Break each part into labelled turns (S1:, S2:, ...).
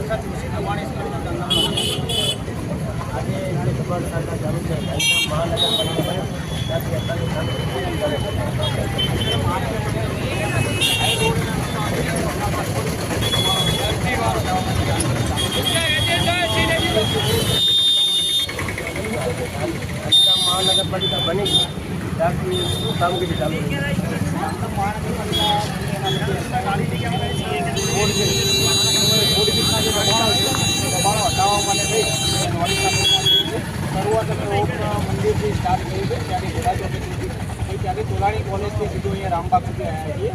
S1: વરસાદ પાણી આજે જે દબાણ શાખા ચાલુ છે મહાનગરપાલિકા મહાનગરપાલિકા બની ત્યારથી શું કામગીરી ચાલુ છે? શરૂઆત અમે મંદિરથી સ્ટાર્ટ કરી છે, ત્યાંથી ઘોડા ચોકી સુધી ત્યાંથી તોલાણી કોલેજથી સીધું અહીંયા રામબાગ સુધી આવ્યા છીએ.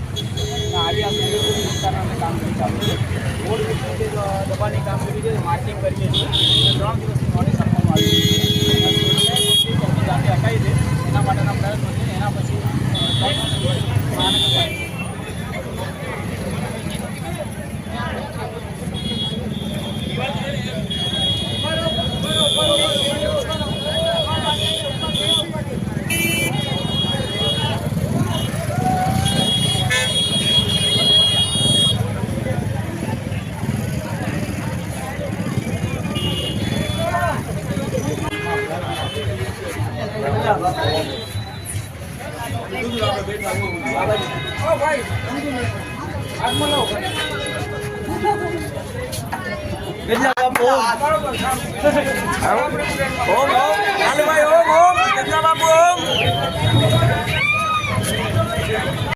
S1: આજે આ સુરેન્દ્રપુર વિસ્તારના અમે કામગીરી ચાલુ છે. રોડ વિશે દબાણની કામગીરી છે, માર્ચિંગ કરીએ છીએ. 3 દિવસની નોટિસ આપવામાં આવી છે. જાતે હટાવી દે એના માટેના પ્રયત્નો છે. એના પછી ઓમ